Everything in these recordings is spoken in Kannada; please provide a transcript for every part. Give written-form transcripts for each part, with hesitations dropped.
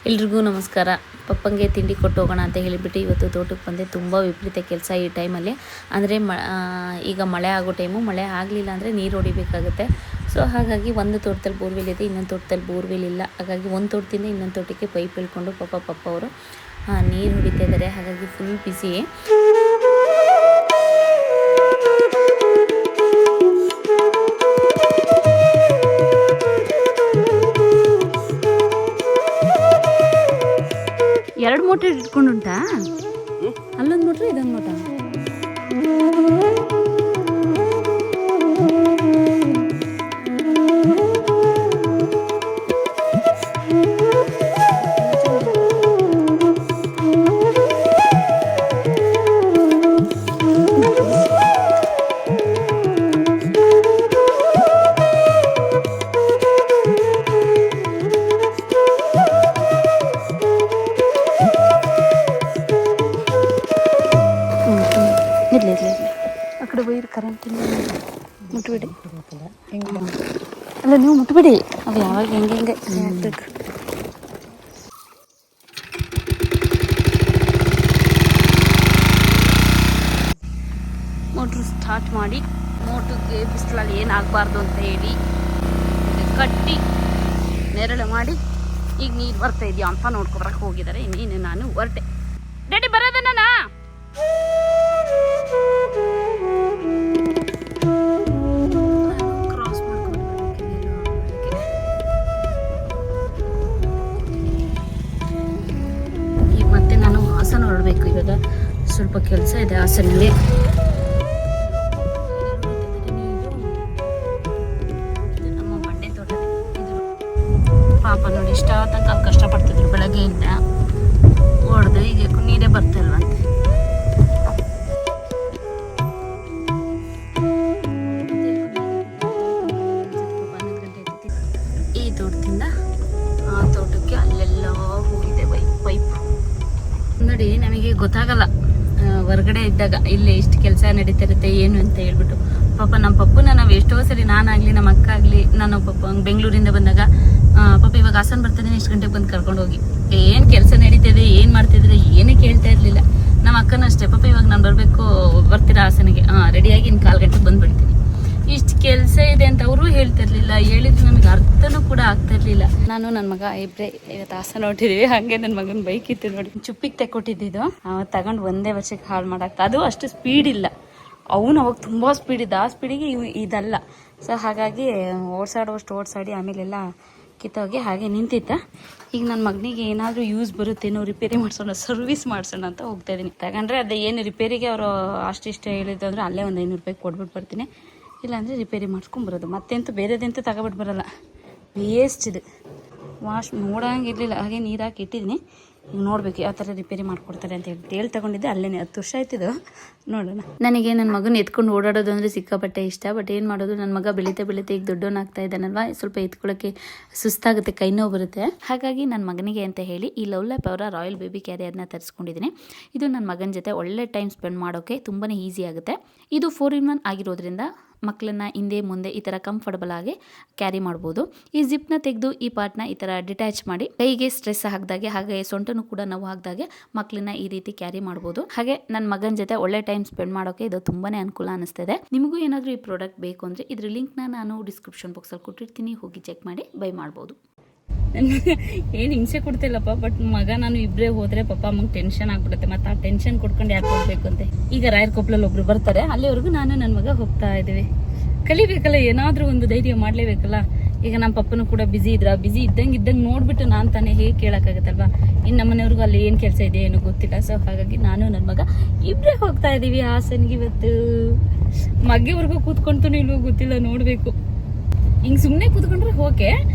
ಎಲ್ರಿಗೂ ನಮಸ್ಕಾರ. ಪಪ್ಪಂಗೆ ತಿಂಡಿ ಕೊಟ್ಟು ಹೋಗೋಣ ಅಂತ ಹೇಳಿಬಿಟ್ಟು ಇವತ್ತು ತೋಟಕ್ಕೆ ಬಂದೆ. ತುಂಬ ವಿಪರೀತ ಕೆಲಸ ಈ ಟೈಮಲ್ಲಿ. ಅಂದರೆ ಈಗ ಮಳೆ ಆಗೋ ಟೈಮು, ಮಳೆ ಆಗಲಿಲ್ಲ ಅಂದರೆ ನೀರು ಹೊಡಿಬೇಕಾಗುತ್ತೆ. ಸೊ ಹಾಗಾಗಿ ಒಂದು ತೋಟದಲ್ಲಿ ಬೋರ್ವೆಲ್ ಇದೆ, ಇನ್ನೊಂದು ತೋಟದಲ್ಲಿ ಬೋರ್ವೆಲ್ ಇಲ್ಲ. ಹಾಗಾಗಿ ಒಂದು ತೋಟದಿಂದ ಇನ್ನೊಂದು ತೋಟಕ್ಕೆ ಪೈಪ್ ಇಳ್ಕೊಂಡು ಪಪ್ಪ ಅವರು ನೀರು ಹೊಡಿತಾ ಇದ್ದಾರೆ. ಹಾಗಾಗಿ ಫುಲ್ ಬಿಸಿ. ಎರಡು ಮೋಟ್ರ್ ಇಟ್ಕೊಂಡುಂಟಾ? ಅಲ್ಲೊಂದು ಮೋಟ್ರ್, ಇದೊಂದು ಮೋಟ್ರ್. ಆ ಕಡೆ ವೈರ್ ಕರೆಂಟಿಂದ ಮುಟ್ಬಿಡಿ. ಅಲ್ಲ, ನೀವು ಮುಟ್ಬಿಡಿ. ಅದು ಯಾವಾಗ ಹೆಂಗೆ ಹಾಕ್ಬೇಕು. ಮೋಟ್ರು ಸ್ಟಾರ್ಟ್ ಮಾಡಿ, ಮೋಟ್ರಿಗೆ ಬಿಸಿಲಲ್ಲಿ ಏನಾಗಬಾರ್ದು ಅಂತ ಹೇಳಿ ಕಟ್ಟಿ ನೆರಳು ಮಾಡಿ ಈಗ ನೀರು ಬರ್ತಾ ಇದೆಯಾ ಅಂತ ನೋಡ್ಕೊಬರಕ್ಕೆ ಹೋಗಿದ್ದಾರೆ. ಇನ್ನೇನು ನಾನು ಹೊರಟೆ. ಡ್ಯಾಡಿ ಬರೋದನ್ನ ಕ್ರಾಸ್ ಮಾಡ್ಕೊಂಡು ಈಗ ಮತ್ತೆ ನಾನು ಹಾಸನ ಹೊರಡಬೇಕು. ಇವಾಗ ಸ್ವಲ್ಪ ಕೆಲಸ ಇದೆ ಹಾಸನಲ್ಲಿ. ನಮ್ಮ ಬಂಡೆ ತೋಟ ಇದು. ಪಾಪ ನೋಡಿ, ಇಷ್ಟ ತನಕ ಅಲ್ಲಿ ಕಷ್ಟಪಡ್ತಿದ್ರು ಬೆಳಗ್ಗೆಯಿಂದ. ಹೊಡೆದು ಈಗ ನೀರೇ ಬರ್ತಾ ಇಲ್ವಂತೆ. ಈ ತೋಟದಿಂದ ಆ ತೋಟಕ್ಕೆ ಅಲ್ಲೆಲ್ಲ ಹೋಗಿದೆ ಪೈಪ್. ನೋಡಿ, ನಮಗೆ ಗೊತ್ತಾಗಲ್ಲ ಹೊರಗಡೆ ಇದ್ದಾಗ ಇಲ್ಲೇ ಇಷ್ಟು ಕೆಲಸ ನಡೀತಿರುತ್ತೆ ಏನು ಅಂತ ಹೇಳ್ಬಿಟ್ಟು. ಪಾಪ ನಮ್ಮ ಪಪ್ಪನ ನಾವು ಎಷ್ಟೋ ಸರಿ, ನಾನಾಗಲಿ ನಮ್ಮ ಅಕ್ಕ ಆಗಲಿ, ನಾನು ಪಪ್ಪ ಬೆಂಗಳೂರಿಂದ ಬಂದಾಗ ಪಾಪ ಇವಾಗ ಹಾಸನ ಬರ್ತಾನೆ, ಇಷ್ಟು ಗಂಟೆಗೆ ಬಂದು ಕರ್ಕೊಂಡು ಹೋಗಿ ಏನು ಕೆಲಸ ನಡೀತಿದೆ, ಏನು ಮಾಡ್ತಿದ್ರೆ ಏನೇ ಕೇಳ್ತಾ ಇರಲಿಲ್ಲ. ನಮ್ಮ ಅಕ್ಕನೂ ಅಷ್ಟೇ, ಪಾಪ ಇವಾಗ ನಾನು ಬರಬೇಕು, ಬರ್ತೀರಾ ಹಾಸನಿಗೆ? ರೆಡಿಯಾಗಿ ಇನ್ನು 4 ಗಂಟೆಗೆ ಬಂದುಬಿಡ್ತೀನಿ. ಇಷ್ಟು ಕೆಲಸ ಇದೆ ಅಂತ ಅವರು ಹೇಳ್ತಿರ್ಲಿಲ್ಲ. ಹೇಳಿದ್ರು ನಮಗೆ ಅರ್ಥನೂ ಕೂಡ ಆಗ್ತಾ ಇರಲಿಲ್ಲ. ನಾನು ನನ್ನ ಮಗ ಇಬ್ಬರೇ ಇವತ್ತು ಹಾಸನ ಹೊಟ್ಟಿದ್ದೀವಿ. ಹಾಗೆ ನನ್ನ ಮಗನ ಬೈಕ್ ಇತ್ತು ನೋಡಿ, ಚುಪ್ಪಿಗೆ ತೆಕ್ಕೊಟ್ಟಿದ್ದು. ತಗೊಂಡು ಒಂದೇ ವರ್ಷಕ್ಕೆ ಹಾಳು ಮಾಡಾಕ್ತ. ಅದು ಅಷ್ಟು ಸ್ಪೀಡ್ ಇಲ್ಲ. ಅವನು ಅವಾಗ ತುಂಬ ಸ್ಪೀಡ್ ಇದ್ದ. ಆ ಸ್ಪೀಡಿಗೆ ಇದಲ್ಲ. ಸೊ ಹಾಗಾಗಿ ಓಡಿಸಾಡಿ ಆಮೇಲೆಲ್ಲ ಕಿತ್ತೋಗಿ ಹಾಗೆ ನಿಂತಿತ್ತ. ಈಗ ನನ್ನ ಮಗನಿಗೆ ಏನಾದರೂ ಯೂಸ್ ಬರುತ್ತೇನೋ, ರಿಪೇರಿ ಮಾಡಿಸೋಣ, ಸರ್ವಿಸ್ ಮಾಡಿಸೋಣ ಅಂತ ಹೋಗ್ತಾ ಇದ್ದೀನಿ. ತಗೊಂಡ್ರೆ ಅದೇ ಏನು ರಿಪೇರಿಗೆ ಅವರು ಅಷ್ಟಿಷ್ಟ ಹೇಳಿದ್ದು ಅಂದರೆ ಅಲ್ಲೇ ಒಂದು 500 ರೂಪಾಯಿ ಕೊಟ್ಬಿಟ್ಟು ಬರ್ತೀನಿ. ಇಲ್ಲಾಂದರೆ ರಿಪೇರಿ ಮಾಡಿಸ್ಕೊಂಬರೋದು. ಮತ್ತೆಂತೂ ಬೇರೆದಂತೂ ತಗೊಬಿಟ್ಟು ಬರೋಲ್ಲ, ವೇಸ್ಟ್ ಇದು. ವಾಶ್ ನೋಡೋಂಗಿರಲಿಲ್ಲ, ಹಾಗೆ ನೀರು ಹಾಕಿ ಇಟ್ಟಿದ್ದೀನಿ. ಈಗ ನೋಡಬೇಕು ಯಾವ ಥರ ರಿಪೇರಿ ಮಾಡಿಕೊಡ್ತಾರೆ ಅಂತ ಹೇಳಿ ತಗೊಂಡಿದ್ದೆ. ಅಲ್ಲೇ 10 ವರ್ಷ ಆಯ್ತಿದ್ದು. ನೋಡೋಣ. ನನಗೆ ನನ್ನ ಮಗನ ಎತ್ಕೊಂಡು ಓಡಾಡೋದು ಅಂದರೆ ಸಿಕ್ಕಾಪಟ್ಟೆ ಇಷ್ಟ. ಬಟ್ ಏನು ಮಾಡೋದು, ನನ್ನ ಮಗ ಬೆಳೀತಾ ಈಗ ದೊಡ್ಡವನಾಗ್ತಾ ಇದ್ದಾನಲ್ವ, ಸ್ವಲ್ಪ ಎತ್ಕೊಳ್ಳೋಕ್ಕೆ ಸುಸ್ತಾಗುತ್ತೆ, ಕೈ ನೋವು ಬರುತ್ತೆ. ಹಾಗಾಗಿ ನನ್ನ ಮಗನಿಗೆ ಅಂತ ಹೇಳಿ ಈ ಲವ್ಲಾಪ್ ಅವರ ರಾಯಲ್ ಬೇಬಿ ಕ್ಯಾರಿಯರ್ನ ತರಿಸ್ಕೊಂಡಿದ್ದೀನಿ. ಇದು ನನ್ನ ಮಗನ ಜೊತೆ ಒಳ್ಳೆ ಟೈಮ್ ಸ್ಪೆಂಡ್ ಮಾಡೋಕ್ಕೆ ತುಂಬಾ ಈಸಿ ಆಗುತ್ತೆ. ಇದು 4-in-1 ಆಗಿರೋದ್ರಿಂದ ಮಕ್ಕಳನ್ನ ಹಿಂದೆ ಮುಂದೆ ಈ ಥರ ಕಂಫರ್ಟಬಲ್ ಆಗಿ ಕ್ಯಾರಿ ಮಾಡ್ಬೋದು. ಈ ಜಿಪ್ನ ತೆಗೆದು ಈ ಪಾರ್ಟ್ನ ಈ ಥರ ಡಿಟ್ಯಾಚ್ ಮಾಡಿ ಕೈಗೆ ಸ್ಟ್ರೆಸ್ ಹಾಕಿದಾಗೆ, ಹಾಗೆ ಸೊಂಟನು ಕೂಡ ನೋವು ಹಾಕಿದಾಗೆ ಮಕ್ಕಳನ್ನ ಈ ರೀತಿ ಕ್ಯಾರಿ ಮಾಡ್ಬೋದು. ಹಾಗೆ ನನ್ನ ಮಗನ ಜೊತೆ ಒಳ್ಳೆ ಟೈಮ್ ಸ್ಪೆಂಡ್ ಮಾಡೋಕೆ ಇದು ತುಂಬಾನೇ ಅನುಕೂಲ ಅನಿಸ್ತಿದೆ. ನಿಮಗೂ ಏನಾದರೂ ಈ ಪ್ರಾಡಕ್ಟ್ ಬೇಕು ಅಂದರೆ ಇದ್ರ ಲಿಂಕ್ನ ನಾನು ಡಿಸ್ಕ್ರಿಪ್ಷನ್ ಬಾಕ್ಸಲ್ಲಿ ಕೊಟ್ಟಿರ್ತೀನಿ, ಹೋಗಿ ಚೆಕ್ ಮಾಡಿ ಬೈ ಮಾಡ್ಬೋದು. ಏನು ಹಿಂಸೆ ಕೊಡ್ತಿಲ್ಲಪ್ಪ, ಬಟ್ ಮಗ ನಾನು ಇಬ್ಬರೇ ಹೋದರೆ ಪಾಪ ಅಮ್ಮಗೆ ಟೆನ್ಷನ್ ಆಗ್ಬಿಡುತ್ತೆ. ಮತ್ತು ಆ ಟೆನ್ಷನ್ ಕೊಡ್ಕೊಂಡು ಯಾಕೆ ಹೋಗ್ಬೇಕು ಅಂತ ಈಗ ರಾಯರಕೊಪ್ಪಲಲ್ಲಿ ಒಬ್ರು ಬರ್ತಾರೆ, ಅಲ್ಲಿವರೆಗೂ ನಾನು ನನ್ನ ಮಗ ಹೋಗ್ತಾ ಇದ್ದೀವಿ. ಕಲಿಬೇಕಲ್ಲ, ಏನಾದರೂ ಒಂದು ಧೈರ್ಯ ಮಾಡಲೇಬೇಕಲ್ಲ. ಈಗ ನಮ್ಮ ಪಪ್ಪನೂ ಕೂಡ ಬಿಸಿ ಇದ್ದಂಗೆ ನೋಡ್ಬಿಟ್ಟು ನಾನು ತಾನೇ ಹೇಗೆ ಕೇಳೋಕ್ಕಾಗತ್ತಲ್ವಾ. ಇನ್ನು ನಮ್ಮನೆಯವ್ರಿಗೂ ಅಲ್ಲಿ ಏನು ಕೆಲಸ ಇದೆ ಏನೂ ಗೊತ್ತಿಲ್ಲ. ಸೊ ಹಾಗಾಗಿ ನಾನು ನನ್ನ ಮಗ ಇಬ್ಬರೇ ಹೋಗ್ತಾ ಇದ್ದೀವಿ ಹಾಸನಿಗೆ ಇವತ್ತು. ಮಗ್ಗೆವರೆಗೂ ಕೂತ್ಕೊಂತೂ ಇಲ್ವೋ ಗೊತ್ತಿಲ್ಲ, ನೋಡಬೇಕು. ಹಿಂಗೆ ಸುಮ್ಮನೆ ಕೂತ್ಕೊಂಡ್ರೆ ಓಕೆ,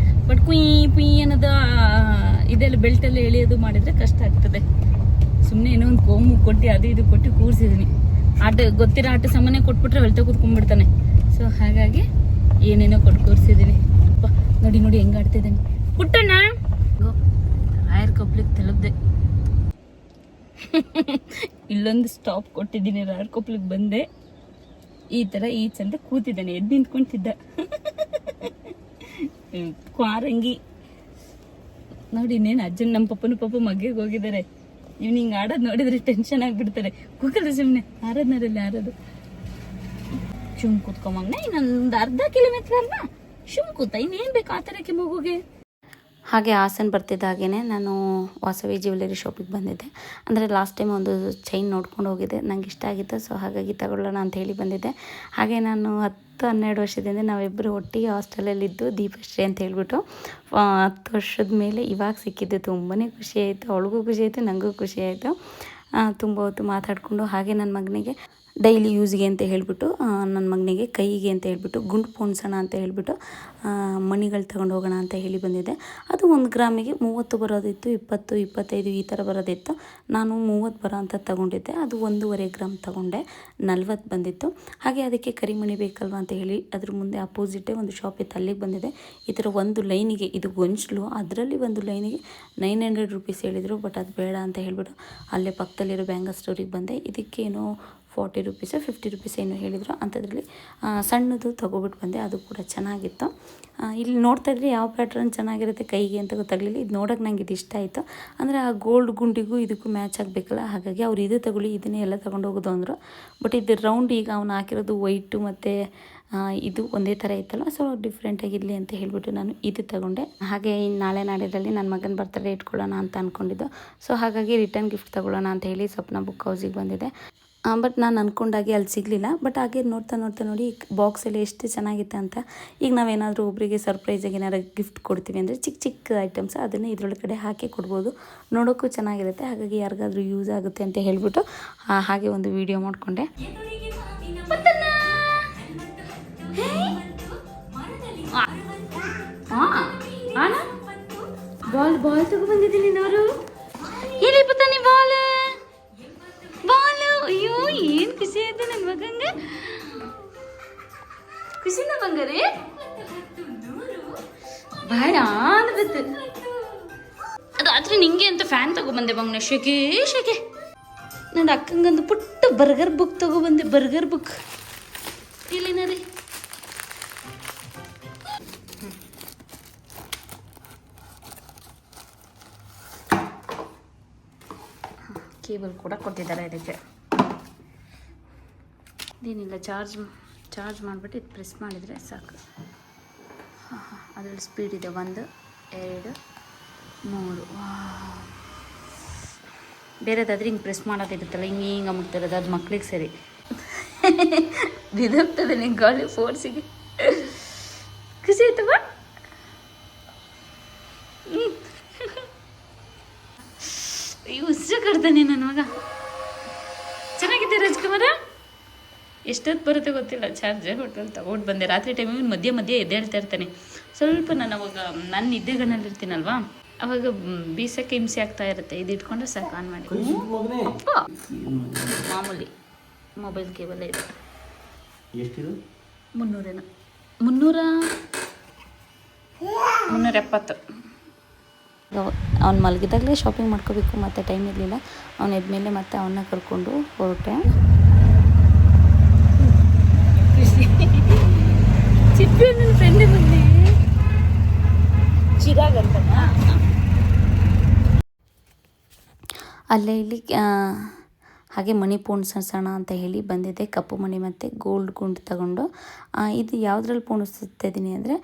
ಬಟ್ ಕುಯ್ ಅನ್ನೋದು ಇದೆಲ್ಲ ಬೆಲ್ಟಲ್ಲಿ ಎಳೆಯೋದು ಮಾಡಿದರೆ ಕಷ್ಟ ಆಗ್ತದೆ. ಸುಮ್ಮನೆ ಏನೋ ಒಂದು ಕೋಮು ಕೊಟ್ಟು ಅದು ಇದು ಕೊಟ್ಟು ಕೂರಿಸಿದ್ದೀನಿ. ಗೊತ್ತಿರೋ ಆಟ ಸಾಮಾನ್ಯ ಕೊಟ್ಬಿಟ್ರೆ ಹೊಲ್ತ ಕೂತ್ಕೊಂಡ್ಬಿಡ್ತಾನೆ. ಸೊ ಹಾಗಾಗಿ ಏನೇನೋ ಕೊಟ್ಟು ಕೂರಿಸಿದ್ದೀನಿ. ನೋಡಿ ಹೆಂಗೆ ಆಡ್ತಿದ್ದಾನೆ ಪುಟ್ಟಣ್ಣ. ರಾಯರಕೊಪ್ಪಲಿಗೆ ತಲುಪ್ದೆ. ಇಲ್ಲೊಂದು ಸ್ಟಾಪ್ ಕೊಟ್ಟಿದ್ದೀನಿ, ರಾಯರಕೊಪ್ಪಲಿಗೆ ಬಂದೆ. ಈ ಥರ ಈಚ್ ಅಂತ ಕೂತಿದ್ದಾನೆ, ಎದ್ದು ನಿಂತ್ಕೊಂತಿದ್ದ. ಕ್ವಾರಂಗಿ ನೋಡಿ ಇನ್ನೇನು ಅಜ್ಜನ ನಮ್ಮ ಪಪ್ಪ ಮಗ್ಗೆಗೆ ಹೋಗಿದ್ದಾರೆ. ಇವ್ನು ಹಿಂಗೆ ಆಡೋದು ನೋಡಿದ್ರೆ ಟೆನ್ಷನ್ ಆಗಿಬಿಡ್ತಾರೆ. ಕೂಕಲ್ರಿ ಸುಮ್ಮನೆ ಆರೋದು ಸುಮ್ ಕೂತ್ಕೊಂಬಂಗ್ನ ಇನ್ನೊಂದು ಅರ್ಧ ಕಿಲೋಮೀಟರ್ ಅಲ್ವಾ, ಸುಮ್ ಕೂತ ಇನ್ನೇನು ಬೇಕು ಆ ಥರಕ್ಕೆ ಮಗುಗೆ. ಹಾಗೆ ಹಾಸನ ಬರ್ತಿದ್ದಾಗೇ ನಾನು ವಾಸವಿ ಜ್ಯುವೆಲರಿ ಶಾಪಿಗೆ ಬಂದಿದ್ದೆ. ಅಂದರೆ ಲಾಸ್ಟ್ ಟೈಮ್ ಒಂದು ಚೈನ್ ನೋಡ್ಕೊಂಡು ಹೋಗಿದ್ದೆ, ನಂಗೆ ಇಷ್ಟ ಆಗಿತ್ತು. ಸೊ ಹಾಗಾಗಿ ತಗೊಳ್ಳೋಣ ಅಂತ ಹೇಳಿ ಬಂದಿದ್ದೆ. ಹಾಗೆ ನಾನು 10-12 ವರ್ಷದಿಂದ ನಾವಿಬ್ಬರು ಒಟ್ಟಿಗೆ ಹಾಸ್ಟೆಲಲ್ಲಿದ್ದು ದೀಪಶ್ರೀ ಅಂತ ಹೇಳ್ಬಿಟ್ಟು 10 ವರ್ಷದ ಮೇಲೆ ಇವಾಗ ಸಿಕ್ಕಿದ್ದು. ತುಂಬಾ ಖುಷಿ ಆಯಿತು, ಅವಳಿಗೂ ಖುಷಿ ಆಯಿತು, ನನಗೂ ಖುಷಿ ಆಯಿತು. ತುಂಬ ಹೊತ್ತು ಮಾತಾಡಿಕೊಂಡು ಹಾಗೆ ನನ್ನ ಮಗನಿಗೆ ಡೈಲಿ ಯೂಸ್ಗೆ ಅಂತ ಹೇಳಿಬಿಟ್ಟು ನನ್ನ ಮಗನಿಗೆ ಕೈಗೆ ಅಂತ ಹೇಳ್ಬಿಟ್ಟು ಗುಂಡು ಪೋಣಿಸೋಣ ಅಂತ ಹೇಳಿಬಿಟ್ಟು ಮಣಿಗಳು ತಗೊಂಡು ಹೋಗೋಣ ಅಂತ ಹೇಳಿ ಬಂದಿದ್ದೆ. ಅದು 1 ಗ್ರಾಮಿಗೆ 30 ಬರೋದಿತ್ತು, 20, 25 ಈ ಥರ ಬರೋದಿತ್ತು. ನಾನು 30 ಬರೋ ಅಂತ ತೊಗೊಂಡಿದ್ದೆ. ಅದು 1.5 ಗ್ರಾಮ್ ತೊಗೊಂಡೆ, 40 ಬಂದಿತ್ತು. ಹಾಗೆ ಅದಕ್ಕೆ ಕರಿಮಣಿ ಬೇಕಲ್ವ ಅಂತ ಹೇಳಿ ಅದ್ರ ಮುಂದೆ ಅಪೋಸಿಟೇ ಒಂದು ಶಾಪ್ ಇತ್ತು, ಅಲ್ಲಿಗೆ ಬಂದಿದೆ. ಈ ಥರ ಒಂದು ಲೈನಿಗೆ, ಇದು ಗೊಂಚಲು, ಅದರಲ್ಲಿ ಒಂದು ಲೈನಿಗೆ 900 ರೂಪೀಸ್ ಹೇಳಿದರು. ಬಟ್ ಅದು ಬೇಡ ಅಂತ ಹೇಳಿಬಿಟ್ಟು ಅಲ್ಲೇ ಪಕ್ಕದಲ್ಲಿರೋ ಬ್ಯಾಂಗಲ್ ಸ್ಟೋರಿಗೆ ಬಂದೆ. ಇದಕ್ಕೇನೋ 40 ರೂಪೀಸು 50 ರೂಪೀಸ್ ಏನು ಹೇಳಿದರು. ಅಂಥದ್ರಲ್ಲಿ ಸಣ್ಣದು ತೊಗೊಬಿಟ್ಟು ಬಂದೆ. ಅದು ಕೂಡ ಚೆನ್ನಾಗಿತ್ತು. ಇಲ್ಲಿ ನೋಡ್ತಾಯಿದ್ರೆ ಯಾವ ಪ್ಯಾಟ್ರನ್ ಚೆನ್ನಾಗಿರುತ್ತೆ ಕೈಗೆ ಅಂತ ಗೊತ್ತಾಗಲಿಲ್ಲ. ಇದು ನೋಡೋಕೆ ನಂಗೆ ಇದು ಇಷ್ಟ ಆಯಿತು. ಅಂದರೆ ಆ ಗೋಲ್ಡ್ ಗುಂಡಿಗೂ ಇದಕ್ಕೂ ಮ್ಯಾಚ್ ಆಗಬೇಕಲ್ಲ, ಹಾಗಾಗಿ ಅವ್ರು ಇದು ತಗೊಳ್ಳಿ, ಇದನ್ನೇ ಎಲ್ಲ ತೊಗೊಂಡು ಹೋಗೋದು ಅಂದರು. ಬಟ್ ಇದು ರೌಂಡ್ ಈಗ ಅವ್ನು ಹಾಕಿರೋದು ವೈಟು ಮತ್ತು ಇದು ಒಂದೇ ಥರ ಇತ್ತಲ್ಲ, ಸೊ ಡಿಫ್ರೆಂಟಾಗಿರಲಿ ಅಂತ ಹೇಳಿಬಿಟ್ಟು ನಾನು ಇದು ತಗೊಂಡೆ. ಹಾಗೆ ನಾಳೆ ನಾಡಿದ್ರಲ್ಲಿ ನನ್ನ ಮಗನ ಬರ್ತಡೇ ಇಟ್ಕೊಳ್ಳೋಣ ಅಂತ ಅಂದ್ಕೊಂಡಿದ್ದು. ಸೊ ಹಾಗಾಗಿ ರಿಟರ್ನ್ ಗಿಫ್ಟ್ ತೊಗೊಳ್ಳೋಣ ಅಂತ ಹೇಳಿ ಸ್ವಪ್ನ ಬುಕ್ ಹೌಸಿಗೆ ಬಂದಿದೆ. ಬಟ್ ನಾನು ಅಂದ್ಕೊಂಡಾಗೆ ಅಲ್ಲಿ ಸಿಗಲಿಲ್ಲ. ಬಟ್ ಹಾಗೆ ನೋಡ್ತಾ ನೋಡಿ ಬಾಕ್ಸಲ್ಲಿ ಎಷ್ಟು ಚೆನ್ನಾಗಿತ್ತು ಅಂತ. ಈಗ ನಾವೇನಾದರೂ ಒಬ್ಬರಿಗೆ ಸರ್ಪ್ರೈಸಾಗಿ ಏನಾದ್ರು ಗಿಫ್ಟ್ ಕೊಡ್ತೀವಿ ಅಂದರೆ ಚಿಕ್ಕ ಐಟಮ್ಸ್ ಅದನ್ನು ಇದರೊಳಗಡೆ ಹಾಕಿ ಕೊಡ್ಬೋದು, ನೋಡೋಕ್ಕೂ ಚೆನ್ನಾಗಿರುತ್ತೆ. ಹಾಗಾಗಿ ಯಾರಿಗಾದ್ರೂ ಯೂಸ್ ಆಗುತ್ತೆ ಅಂತ ಹೇಳಿಬಿಟ್ಟು ಹಾಗೆ ಒಂದು ವಿಡಿಯೋ ಮಾಡಿಕೊಂಡೆ. ಬಾಲ್ ತಗೊಬಂದಿದ್ದೀನಿ ನಾನು. ಎಲ್ಲಿ ಪತ್ತಾನೆ ಬಾಲ್ ಅಯ್ಯೋ ಏನು ಖುಷಿ ಆಯ್ತು ನನ್ನ ಮಗಂಗೆ. ಖುಷಿನ ಬಂಗಾರಿ ಬೇಡ ಅಂದ್ಬಿತ್ತು. ಅದು ಆದರೆ ನಿಂಗೆ ಅಂತ ಫ್ಯಾನ್ ತಗೊಬಂದೆ ಬಂಗ್ನೆ. ಶೆಕೆ ನನ್ನ ಅಕ್ಕಂಗಂದು ಪುಟ್ಟ ಬರ್ಗರ್ ಬುಕ್ ತಗೊಬಂದೆ. ಬರ್ಗರ್ ಬುಕ್ ಇಲ್ಲಿನ ರೀ. ಕೇಬಲ್ ಕೂಡ ಕೊಟ್ಟಿದ್ದಾರೆ ಇದಕ್ಕೆ. ಇದೇನಿಲ್ಲ, ಚಾರ್ಜ್ ಮಾಡಿಬಿಟ್ಟು ಇದು ಪ್ರೆಸ್ ಮಾಡಿದರೆ ಸಾಕು. ಅದರಲ್ಲಿ ಸ್ಪೀಡ್ ಇದೆ, 1 2 3. ಬೇರೆದಾದ್ರೆ ಹಿಂಗೆ ಪ್ರೆಸ್ ಮಾಡೋದಿರುತ್ತಲ್ಲ, ಹಿಂಗೆ ಮುಟ್ತಿರೋದು, ಅದು ಮಕ್ಳಿಗೆ ಸರಿ. ಬಿದೋಗ್ತದೆ ನಿಂಗೆ ಗಾಳಿ ಫೋರ್ಸಿಗೆ. ಖುಷಿ ಆಯ್ತವ? ಉಸಿರು ಕಡ್ತಾನೆ ನನ್ನ ಮಗ. ಚೆನ್ನಾಗಿದೆ ರಾಜ್ಕುಮಾರ. ಎಷ್ಟೊತ್ತು ಬರುತ್ತೆ ಗೊತ್ತಿಲ್ಲ ಚಾರ್ಜ್. ಹೋಟೆಲ್ ತಗೊಂಡು ಬಂದೆ ರಾತ್ರಿ ಟೈಮಿಗೆ. ಮಧ್ಯೆ ಎದ್ದೇಳ್ತಾ ಇರ್ತಾನೆ. ಸ್ವಲ್ಪ ನಾನು ಅವಾಗ ನನ್ನ ನಿದ್ದೆಗಣ್ಣಲ್ಲಿರ್ತೀನಲ್ವಾ, ಅವಾಗ ಬೀಸಕ್ಕೆ ಹಿಂಸೆ ಆಗ್ತಾ ಇರುತ್ತೆ. ಇದು ಇಟ್ಕೊಂಡ್ರೆ ಸಾಕು, ಆನ್ ಮಾಡಿ. ಅಪ್ಪ ಮಾಮೂಲಿ ಮೊಬೈಲ್ ಕೇಬಲ್ ಇದೆ. 370. ಅವ್ನು ಮಲಗಿದಾಗಲೇ ಶಾಪಿಂಗ್ ಮಾಡ್ಕೋಬೇಕು, ಮತ್ತು ಟೈಮ್ ಇರಲಿಲ್ಲ. ಅವ್ನು ಎದ್ಮೇಲೆ ಮತ್ತೆ ಅವನ್ನ ಕರ್ಕೊಂಡು ಹೊರಟೆ. ಚಿಪ್ಪು ನನ್ನ ಫ್ರೆಂಡ್ ಬಂದೆ ಚಿರಾಗ್ ಅಂತ. ಅಲ್ಲೇ ಇಲ್ಲಿ ಹಾಗೆ ಮಣಿ ಪೋಣಿಸೋಣ ಅಂತ ಹೇಳಿ ಬಂದಿದ್ದೆ. ಕಪ್ಪು ಮಣಿ ಮತ್ತು ಗೋಲ್ಡ್ ಗುಂಡು ತಗೊಂಡು. ಇದು ಯಾವುದ್ರಲ್ಲಿ ಪೋಣಿಸ್ತಾ ಇದ್ದೀನಿ ಅಂದರೆ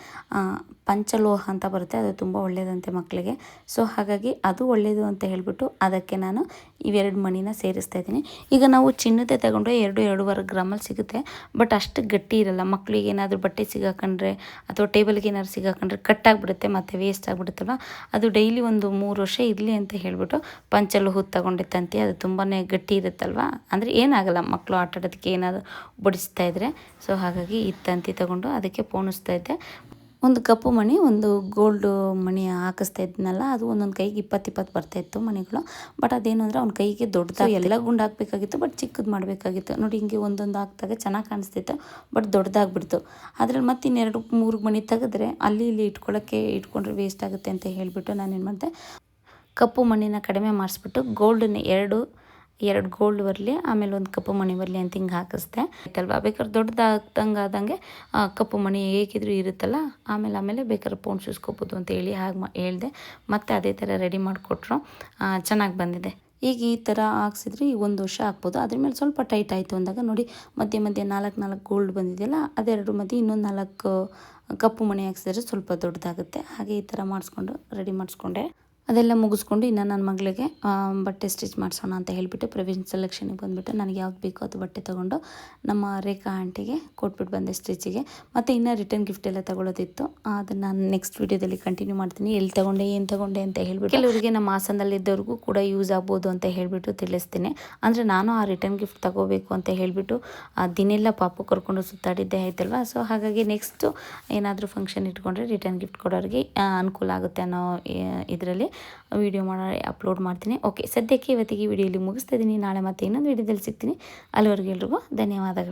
ಪಂಚಲೋಹ ಅಂತ ಬರುತ್ತೆ, ಅದು ತುಂಬ ಒಳ್ಳೆಯದಂತೆ ಮಕ್ಕಳಿಗೆ. ಸೊ ಹಾಗಾಗಿ ಅದು ಒಳ್ಳೆಯದು ಅಂತ ಹೇಳಿಬಿಟ್ಟು ಅದಕ್ಕೆ ನಾನು ಇವೆರಡು ಮಣಿನ ಸೇರಿಸ್ತಾ ಇದ್ದೀನಿ. ಈಗ ನಾವು ಚಿನ್ನದೇ ತಗೊಂಡ್ರೆ 2-2.5 ಗ್ರಾಮಲ್ಲಿ ಸಿಗುತ್ತೆ. ಬಟ್ ಅಷ್ಟು ಗಟ್ಟಿ ಇರಲ್ಲ. ಮಕ್ಕಳಿಗೆ ಏನಾದರೂ ಬಟ್ಟೆ ಸಿಗಾಕೊಂಡ್ರೆ ಅಥವಾ ಟೇಬಲ್ಗೆ ಏನಾದ್ರು ಸಿಗಾಕೊಂಡ್ರೆ ಕಟ್ಟಾಗಿಬಿಡುತ್ತೆ, ಮತ್ತು ವೇಸ್ಟ್ ಆಗಿಬಿಡುತ್ತಲ್ವ. ಅದು ಡೈಲಿ ಒಂದು 3 ವರ್ಷ ಇರಲಿ ಅಂತ ಹೇಳಿಬಿಟ್ಟು ಪಂಚಲೋಹದ ತಗೊಂಡಿತ್ತಂತೆ. ಅದು ತುಂಬಾ ಗಟ್ಟಿ ಇರುತ್ತಲ್ವ, ಅಂದರೆ ಏನಾಗಲ್ಲ ಮಕ್ಕಳು ಆಟ ಆಡೋದಕ್ಕೆ ಏನಾದರೂ ಬಡಿಸ್ತಾ ಇದ್ದರೆ. ಸೊ ಹಾಗಾಗಿ ಈ ತಂತಿ ತಗೊಂಡು ಅದಕ್ಕೆ ಪೋಣಿಸ್ತಾ ಇದ್ದೆ. ಒಂದು ಕಪ್ಪು ಮಣಿ, ಒಂದು ಗೋಲ್ಡು ಮಣಿ ಹಾಕಿಸ್ತಾ ಇದ್ನಲ್ಲ, ಅದು ಒಂದೊಂದು ಕೈಗೆ 20 ಬರ್ತಾಯಿತ್ತು ಮಣಿಗಳು. ಬಟ್ ಅದೇನು ಅಂದರೆ ಅವ್ನ ಕೈಗೆ ದೊಡ್ಡದಾಗಿ ಎಲ್ಲ ಗುಂಡು ಹಾಕಬೇಕಾಗಿತ್ತು, ಬಟ್ ಚಿಕ್ಕದು ಮಾಡಬೇಕಾಗಿತ್ತು. ನೋಡಿ ಹಿಂಗೆ ಒಂದೊಂದು ಹಾಕಿದಾಗ ಚೆನ್ನಾಗಿ ಕಾಣಿಸ್ತಿತ್ತು, ಬಟ್ ದೊಡ್ಡದಾಗ್ಬಿಡ್ತು. ಅದ್ರಲ್ಲಿ ಮತ್ತೆ 2-3 ಮಣಿ ತೆಗೆದ್ರೆ ಅಲ್ಲಿ ಇಲ್ಲಿ ಇಟ್ಕೊಂಡ್ರೆ ವೇಸ್ಟ್ ಆಗುತ್ತೆ ಅಂತ ಹೇಳಿಬಿಟ್ಟು ನಾನೇನು ಮಾಡಿದೆ, ಕಪ್ಪು ಮಣ್ಣಿನ ಕಡಿಮೆ ಮಾಡಿಸ್ಬಿಟ್ಟು ಗೋಲ್ಡನ್ನ 2 2 ಗೋಲ್ಡ್ ಬರಲಿ, ಆಮೇಲೆ ಒಂದು ಕಪ್ಪು ಮಣಿ ಬರಲಿ ಅಂತ ಹಿಂಗೆ ಹಾಕಿಸ್ದೆ ಆಯ್ತಲ್ವಾ. ಬೇಕಾದ್ರೆ ದೊಡ್ಡದಾದಂಗೆ ಕಪ್ಪು ಮಣಿ ಹೇಗಿದ್ರು ಇರುತ್ತಲ್ಲ, ಆಮೇಲೆ ಬೇಕಾದ್ರೆ ಪೌಂಡ್ ಚೂಸ್ಕೋಬೋದು ಅಂತ ಹೇಳಿ ಹಾಗೆ ಹೇಳ್ದೆ. ಮತ್ತು ಅದೇ ಥರ ರೆಡಿ ಮಾಡಿಕೊಟ್ರು, ಚೆನ್ನಾಗಿ ಬಂದಿದೆ. ಈಗ ಈ ಥರ ಹಾಕ್ಸಿದ್ರೆ ಈಗ 1 ವರ್ಷ ಹಾಕ್ಬೋದು. ಅದ್ರ ಮೇಲೆ ಸ್ವಲ್ಪ ಟೈಟ್ ಆಯಿತು ಅಂದಾಗ ನೋಡಿ ಮಧ್ಯೆ 4 ಗೋಲ್ಡ್ ಬಂದಿದೆಯಲ್ಲ, ಅದೆರಡು ಮಧ್ಯೆ ಇನ್ನೊಂದು 4 ಕಪ್ಪು ಮಣಿ ಹಾಕ್ಸಿದ್ರೆ ಸ್ವಲ್ಪ ದೊಡ್ಡದಾಗುತ್ತೆ. ಹಾಗೆ ಈ ಥರ ಮಾಡಿಸ್ಕೊಂಡು ರೆಡಿ ಮಾಡಿಸ್ಕೊಂಡೆ. ಅದೆಲ್ಲ ಮುಗಿಸ್ಕೊಂಡು ಇನ್ನು ನನ್ನ ಮಗಳಿಗೆ ಬಟ್ಟೆ ಸ್ಟಿಚ್ ಮಾಡಿಸೋಣ ಅಂತ ಹೇಳಿಬಿಟ್ಟು ಪ್ರವೀಣ್ ಸೆಲೆಕ್ಷನ್ಗೆ ಬಂದುಬಿಟ್ಟು ನನಗೆ ಯಾವ್ದು ಬೇಕೋ ಅದು ಬಟ್ಟೆ ತೊಗೊಂಡು ನಮ್ಮ ರೇಖಾ ಆಂಟಿಗೆ ಕೊಟ್ಬಿಟ್ಟು ಬಂದೆ ಸ್ಟಿಚಿಗೆ. ಮತ್ತು ಇನ್ನು ರಿಟರ್ನ್ ಗಿಫ್ಟ್ ಎಲ್ಲ ತೊಗೊಳೋದಿತ್ತು, ಅದನ್ನು ನಾನು ನೆಕ್ಸ್ಟ್ ವೀಡಿಯೋದಲ್ಲಿ ಕಂಟಿನ್ಯೂ ಮಾಡ್ತೀನಿ. ಎಲ್ಲಿ ತೊಗೊಂಡೆ ಏನು ತೊಗೊಂಡೆ ಅಂತ ಹೇಳ್ಬಿಟ್ಟು ಕೆಲವರಿಗೆ ನಮ್ಮ ಹಾಸನದಲ್ಲಿದ್ದವ್ರಿಗೂ ಕೂಡ ಯೂಸ್ ಆಗ್ಬೋದು ಅಂತ ಹೇಳಿಬಿಟ್ಟು ತಿಳಿಸ್ತೀನಿ. ಅಂದರೆ ನಾನು ಆ ರಿಟರ್ನ್ ಗಿಫ್ಟ್ ತೊಗೋಬೇಕು ಅಂತ ಹೇಳಿಬಿಟ್ಟು ದಿನೆಲ್ಲ ಪಾಪು ಕರ್ಕೊಂಡು ಸುತ್ತಾಡಿದ್ದೆ ಆಯ್ತಲ್ವ. ಸೊ ಹಾಗಾಗಿ ನೆಕ್ಸ್ಟು ಏನಾದರೂ ಫಂಕ್ಷನ್ ಇಟ್ಕೊಂಡ್ರೆ ರಿಟರ್ನ್ ಗಿಫ್ಟ್ ಕೊಡೋರಿಗೆ ಅನುಕೂಲ ಆಗುತ್ತೆ ಅನ್ನೋ ಇದರಲ್ಲಿ ವಿಡಿಯೋ ಮಾಡಿ ಅಪ್ಲೋಡ್ ಮಾಡ್ತೀನಿ. ಓಕೆ, ಸದ್ಯಕ್ಕೆ ಇವತ್ತಿಗೆ ಈ ವಿಡಿಯೋಲಿ ಮುಗಿಸ್ತಾ ಇದ್ದೀನಿ. ನಾಳೆ ಮತ್ತೆ ಇನ್ನೊಂದು ವಿಡಿಯೋದಲ್ಲಿ ಸಿಗ್ತೀನಿ. ಅಲ್ಲಿವರೆಗೂ ಎಲ್ರಿಗೂ ಧನ್ಯವಾದಗಳು.